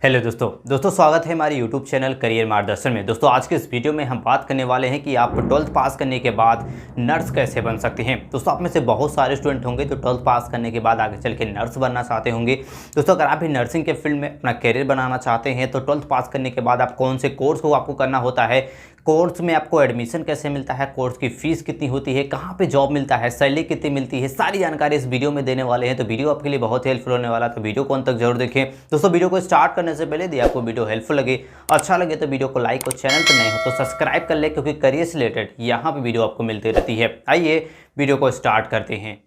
Hello दोस्तों स्वागत है हमारे यूट्यूब चैनल करियर मार्गदर्शन में। दोस्तों आज के इस वीडियो में हम बात करने वाले हैं कि आप 12th पास करने के बाद नर्स कैसे बन सकते हैं। दोस्तों आप में से बहुत सारे स्टूडेंट होंगे जो 12th पास करने के बाद आगे चल के नर्स बनना चाहते होंगे। दोस्तों अगर आप भी नर्सिंग के फील्ड में अपना करियर बनाना चाहते हैं तो 12th पास करने के बाद आप कौन से कोर्स को आपको करना होता है, कोर्स में आपको एडमिशन कैसे मिलता है, कोर्स की फीस कितनी होती है, कहाँ पे जॉब मिलता है, सैलरी कितनी मिलती है, सारी जानकारी इस वीडियो में देने वाले हैं। तो वीडियो आपके लिए बहुत हेल्पफुल होने वाला, तो वीडियो को अंत तक जरूर देखें। दोस्तों वीडियो को स्टार्ट करने से पहले यदि आपको वीडियो हेल्पफुल लगे, अच्छा लगे तो वीडियो को लाइक और चैनल पर नए हो तो सब्सक्राइब कर ले, क्योंकि करियर से रिलेटेड यहाँ पर वीडियो आपको मिलती रहती है। आइए वीडियो को स्टार्ट करते हैं।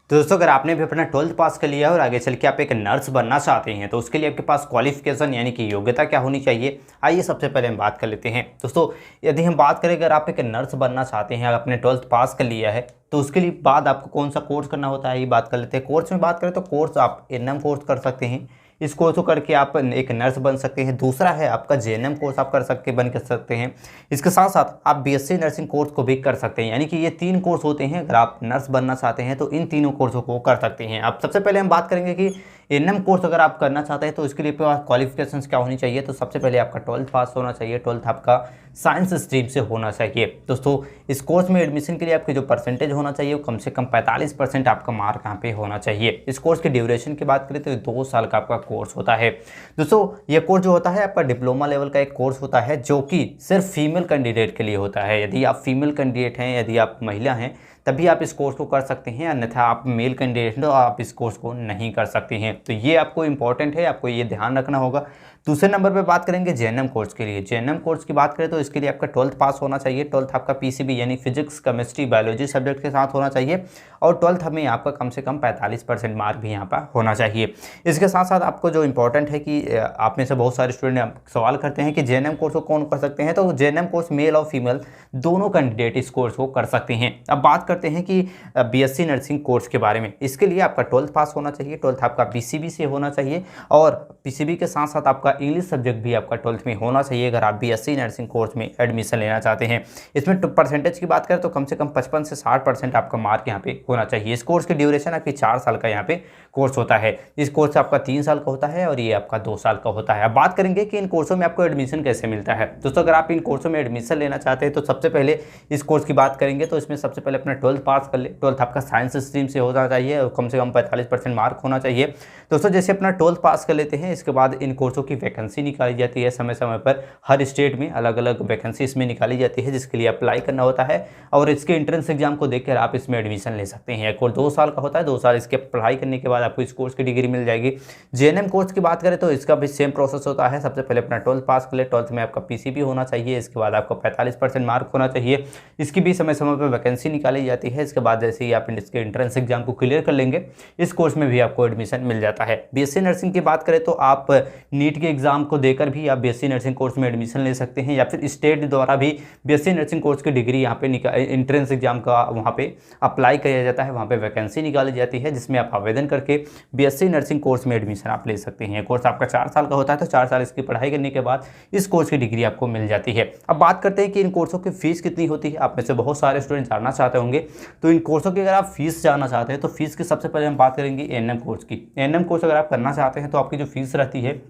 तो दोस्तों अगर आपने भी अपना 12th पास कर लिया है और आगे चल के आप एक नर्स बनना चाहते हैं तो उसके लिए आपके पास क्वालिफिकेशन यानी कि योग्यता क्या होनी चाहिए, आइए सबसे पहले हम बात कर लेते हैं। दोस्तों यदि हम बात करें अगर आप एक नर्स बनना चाहते हैं, आपने 12th पास कर लिया है तो उसके लिए बाद आपको कौन सा कोर्स करना होता है ये बात कर लेते हैं। कोर्स में बात करें तो कोर्स आप एनएम कोर्स कर सकते हैं, इस कोर्स को करके आप एक नर्स बन सकते हैं। दूसरा है आपका जेएनएम कोर्स आप कर सकते हैं। इसके साथ साथ आप बीएससी नर्सिंग कोर्स को भी कर सकते हैं। यानी कि ये 3 कोर्स होते हैं। अगर आप नर्स बनना चाहते हैं तो इन तीनों कोर्सों को कर सकते हैं। अब सबसे पहले हम बात करेंगे कि एनएम कोर्स अगर आप करना चाहते हैं तो इसके लिए क्वालिफिकेशंस क्या होनी चाहिए। तो सबसे पहले आपका 12th पास होना चाहिए। 12th आपका साइंस स्ट्रीम से होना चाहिए। दोस्तों इस कोर्स में एडमिशन के लिए आपके जो परसेंटेज होना चाहिए वो कम से कम 45% आपका मार्क यहाँ पे होना चाहिए। इस कोर्स की ड्यूरेशन की बात करें तो 2 साल का आपका कोर्स होता है। दोस्तों ये कोर्स जो होता है आपका डिप्लोमा लेवल का एक कोर्स होता है जो कि सिर्फ फीमेल कैंडिडेट के लिए होता है। यदि आप फीमेल कैंडिडेट हैं, यदि आप महिला हैं तभी आप इस कोर्स को कर सकते हैं, अन्यथा आप मेल कैंडिडेट हैं तो आप इस कोर्स को नहीं कर सकते हैं। तो ये आपको इंपॉर्टेंट है, आपको ये ध्यान रखना होगा। दूसरे नंबर पे बात करेंगे जेएनएम कोर्स के लिए। जेएनएम कोर्स की बात करें तो इसके लिए आपका 12th पास होना चाहिए। 12th आपका पीसीबी यानी फिजिक्स केमिस्ट्री बायोलॉजी सब्जेक्ट के साथ होना चाहिए और 12th में आपका कम से कम 45% मार्क भी यहाँ पर होना चाहिए। इसके साथ साथ आपको जो इंपॉर्टेंट है कि आप में से बहुत सारे स्टूडेंट सवाल करते हैं कि जेएनएम कोर्स को कौन कर सकते हैं। तो जेएनएम कोर्स मेल और फीमेल दोनों कैंडिडेट इस कोर्स को कर सकते हैं। अब बात करते हैं कि बीएससी नर्सिंग कोर्स के बारे में। इसके लिए आपका 12th पास होना चाहिए। 12th आपका पीसीबी से होना चाहिए और पीसीबी के साथ साथ आपका इंग्लिश सब्जेक्ट भी आपका 12th में होना चाहिए अगर आप बीएससी नर्सिंग कोर्स में एडमिशन लेना चाहते हैं। इसमें परसेंटेज की बात करें तो कम से कम 55 से 60% आपका मार्क यहाँ पे होना चाहिए। इस कोर्स की ड्यूरेशन आपकी 4 साल का यहाँ पे कोर्स होता है। इस कोर्स आपका 3 साल का होता है और ये आपका 2 साल का होता है। अब बात करेंगे कि इन कोर्सों में आपको एडमिशन कैसे मिलता है। दोस्तों अगर आप इन कोर्सों में एडमिशन लेना चाहते हैं तो सबसे पहले इस कोर्स की बात करेंगे तो इसमें सबसे पहले अपना 12th पास कर ले। 12th आपका साइंस स्ट्रीम से होना चाहिए और कम से कम 45% मार्क होना चाहिए। दोस्तों जैसे अपना 12th पास कर लेते हैं इसके बाद इन कोर्सों की वैकेंसी निकाली जाती है। समय समय पर हर स्टेट में अलग अलग वैकेंसी इसमें निकाली जाती है जिसके लिए अप्लाई करना होता है और इसके एंट्रेंस एग्जाम को देखकर आप इसमें एडमिशन ले सकते हैं। कोर्स 2 साल का होता है। 2 साल इसके पढ़ाई करने के बाद आपको इस कोर्स की डिग्री मिल जाएगी। जेएनएम कोर्स की बात करें तो इसका भी सेम प्रोसेस होता है। सबसे पहले अपना 12th पास कर ले। 12th में आपका पीसीबी होना चाहिए। इसके बाद आपको 45% मार्क होना चाहिए। इसकी भी समय समय पर वैकेंसी निकाली जाती है। इसके बाद जैसे ही आप इसके एंट्रेंस एग्जाम को क्लियर कर लेंगे इस कोर्स में भी आपको एडमिशन मिल जाता है। बीएससी नर्सिंग की बात करें तो आप नीट के एग्जाम को देकर भी आप बीएससी नर्सिंग कोर्स में एडमिशन ले सकते हैं या फिर स्टेट द्वारा भी बीएससी नर्सिंग कोर्स की डिग्री यहाँ पे एंट्रेंस एग्जाम का वहाँ पे अप्लाई किया जाता है। वहाँ पे वैकेंसी निकाली जाती है जिसमें आप आवेदन करके बीएससी नर्सिंग कोर्स में एडमिशन आप ले सकते हैं। कोर्स आपका 4 साल का होता है। तो 4 साल इसकी पढ़ाई करने के बाद इस कोर्स की डिग्री आपको मिल जाती है। अब बात करते हैं कि इन कोर्सों की फीस कितनी होती है। आप में से बहुत सारे स्टूडेंट जानना चाहते होंगे। तो इन कोर्सों की अगर आप फीस जानना चाहते हैं तो फीस की सबसे पहले हम बात करेंगे एएनएम कोर्स की। एएनएम कोर्स अगर आप करना चाहते हैं तो आपकी जो फीस रहती है,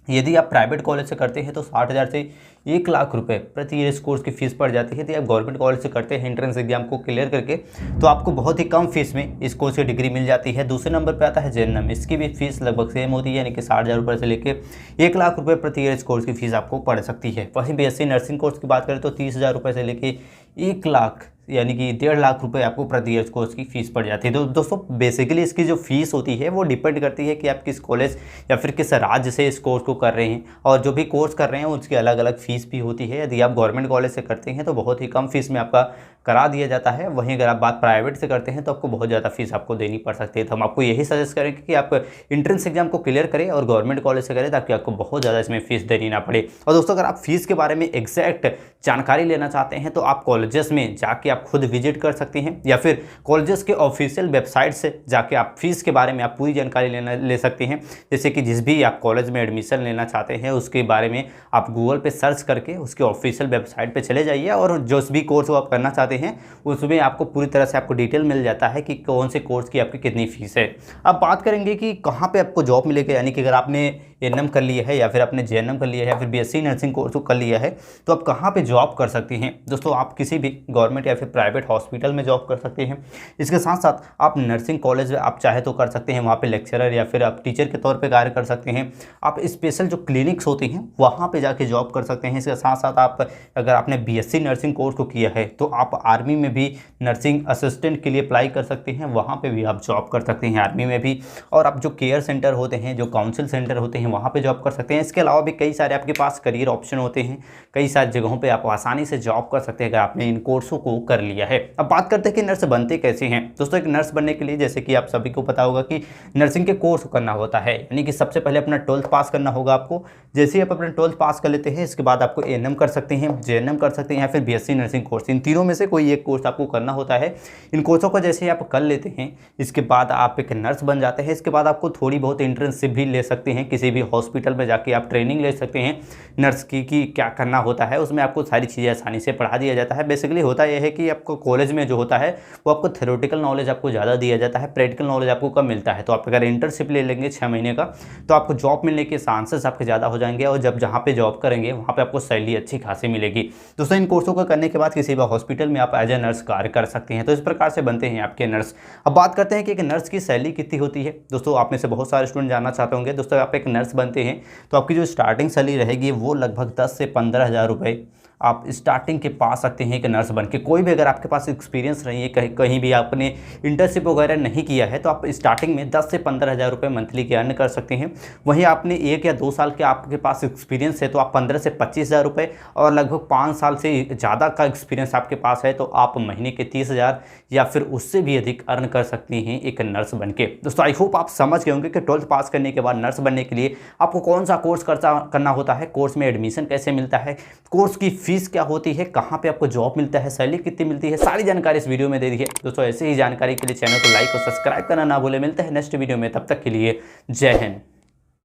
यदि आप प्राइवेट कॉलेज से करते हैं तो 60,000 से 1 लाख रुपए प्रति ईयर इस कोर्स की फीस पड़ जाती है। यदि आप गवर्नमेंट कॉलेज से करते हैं एंट्रेंस एग्जाम को क्लियर करके तो आपको बहुत ही कम फीस में इस कोर्स की डिग्री मिल जाती है। दूसरे नंबर पे आता है जेएनएम। इसकी भी फीस लगभग सेम होती है, यानी कि 60,000 रुपये से लेकर 1 लाख रुपये प्रति ईयर इस कोर्स की फीस आपको पड़ सकती है। वहीं बीएससी नर्सिंग कोर्स की बात करें तो 30,000 रुपये से लेकर 1 लाख यानी कि 1.5 लाख रुपए आपको प्रति ईयर कोर्स की फीस पड़ जाती है। तो दोस्तों बेसिकली इसकी जो फीस होती है वो डिपेंड करती है कि आप किस कॉलेज या फिर किस राज्य से इस कोर्स को कर रहे हैं और जो भी कोर्स कर रहे हैं उसकी अलग अलग फीस भी होती है। यदि आप गवर्नमेंट कॉलेज से करते हैं तो बहुत ही कम फीस में आपका करा दिया जाता है। वहीं अगर आप बात प्राइवेट से करते हैं तो आपको बहुत ज़्यादा फीस आपको देनी पड़ सकती है। तो हम आपको यही सजेस्ट करेंगे कि आप एंट्रेंस एग्जाम को क्लियर करें और गवर्नमेंट कॉलेज से करें ताकि आपको बहुत ज़्यादा इसमें फीस देनी ना पड़े। और दोस्तों अगर आप फीस के बारे में एग्जैक्ट जानकारी लेना चाहते हैं तो आप कॉलेजेस में जाके आप खुद विजिट कर सकते हैं या फिर कॉलेजेस के ऑफिशियल वेबसाइट से जाके आप फीस के बारे में आप पूरी जानकारी ले सकते हैं। जैसे कि जिस भी आप कॉलेज में एडमिशन लेना चाहते हैं उसके बारे में आप गूगल पे सर्च करके उसके ऑफिशियल वेबसाइट पे चले जाइए और जो भी कोर्स आप करना चाहते हैं उसमें आपको पूरी तरह से आपको डिटेल मिल जाता है कि कौन से कोर्स की आपकी कितनी फीस है। अब बात करेंगे कि कहाँ पे आपको जॉब मिलेगा, यानी कि अगर आपने एएनएम कर लिया है या फिर आपने जेएनएम कर लिया है या फिर बीएससी नर्सिंग कोर्स को कर लिया है तो आप कहाँ पे जॉब कर सकती हैं। दोस्तों आप किसी भी गवर्नमेंट या फिर प्राइवेट हॉस्पिटल में जॉब कर सकते हैं। इसके साथ साथ आप नर्सिंग कॉलेज में आप चाहे तो कर सकते हैं, वहाँ पे लेक्चरर या फिर आप टीचर के तौर पे कार्य कर सकते हैं। आप स्पेशल जो क्लिनिक्स होती हैं वहाँ पे जाके जॉब कर सकते हैं। इसके साथ साथ आप अगर आपने बीएससी नर्सिंग कोर्स को किया है तो आप आर्मी में भी नर्सिंग असिस्टेंट के लिए अप्लाई कर सकते हैं, वहाँ पे भी आप जॉब कर सकते हैं आर्मी में भी। और आप जो केयर सेंटर होते हैं, जो काउंसिल सेंटर होते हैं, वहाँ पे जॉब कर सकते हैं। इसके अलावा भी कई सारे आपके पास करियर ऑप्शन होते हैं, कई सारी जगहों पे आप आसानी से जॉब कर सकते हैं अगर आपने इन कोर्सों को कर लिया है। अब बात करते हैं कि नर्स बनते कैसे हैं। दोस्तों एक नर्स बनने के लिए जैसे कि आप सभी को पता होगा कि नर्सिंग के कोर्स करना होता है, यानी कि सबसे पहले अपना 12th पास करना होगा आपको। जैसे ही आप अपना 12th पास कर लेते हैं इसके बाद आपको एएनएम कर सकते हैं, जेएनएम कर सकते हैं या फिर बीएससी नर्सिंग कोर्स, इन तीनों में से कोई एक कोर्स आपको करना होता है। इन कोर्सों को जैसे ही आप कर लेते हैं इसके बाद आप एक नर्स बन जाते हैं। इसके बाद आपको थोड़ी बहुत इंटर्नशिप भी ले सकते हैं, किसी भी हॉस्पिटल में जाके आप ट्रेनिंग ले सकते हैं नर्स की कि क्या करना होता है। उसमें आपको सारी चीज़ें आसानी से पढ़ा दिया जाता है। बेसिकली होता यह है कि आपको कॉलेज में जो होता है वो आपको थ्योरेटिकल नॉलेज आपको ज़्यादा दिया जाता है, प्रैक्टिकल नॉलेज आपको कम मिलता है। तो आप अगर इंटर्नशिप ले लेंगे 6 महीने का तो आपको जॉब मिलने के चांसेस आपके ज़्यादा हो जाएंगे और जब जहाँ पे जॉब करेंगे वहाँ पे आपको सैलरी अच्छी खासी मिलेगी। दोस्तों इन कोर्सों को करने के बाद किसी भी हॉस्पिटल में आप एज ए नर्स कार्य कर सकते हैं। तो इस प्रकार से बनते हैं आपके नर्स। अब बात करते हैं कि एक नर्स की सैलरी कितनी होती है। दोस्तों आप में से बहुत सारे स्टूडेंट जानना चाहते होंगे। दोस्तों आप एक नर्स बनते हैं तो आपकी जो स्टार्टिंग सैलरी रहेगी वो लगभग 10 से 15 हज़ार रुपये आप स्टार्टिंग के पा सकते हैं एक नर्स बन के। कोई भी अगर आपके पास एक्सपीरियंस नहीं है, कहीं भी आपने इंटर्नशिप वगैरह नहीं किया है तो आप स्टार्टिंग में 10 से 15 हज़ार रुपये मंथली के अर्न कर सकते हैं। वहीं आपने 1 या 2 साल के आपके पास एक्सपीरियंस है तो आप 15 से 25 हज़ार रुपये, और लगभग 5 साल से ज़्यादा का एक्सपीरियंस आपके पास है तो आप महीने के 30 हज़ार या फिर उससे भी अधिक अर्न कर सकते हैं एक नर्स बन के। दोस्तों आई होप आप समझ गए होंगे कि 12th पास करने के बाद नर्स बनने के लिए आपको कौन सा कोर्स करना होता है, कोर्स में एडमिशन कैसे मिलता है, कोर्स की फीस क्या होती है, कहाँ पे आपको जॉब मिलता है, सैलरी कितनी मिलती है, सारी जानकारी इस वीडियो में दे दी है। दोस्तों ऐसे ही जानकारी के लिए चैनल को लाइक और सब्सक्राइब करना ना भूलें। मिलते हैं नेक्स्ट वीडियो में, तब तक के लिए जय हिंद।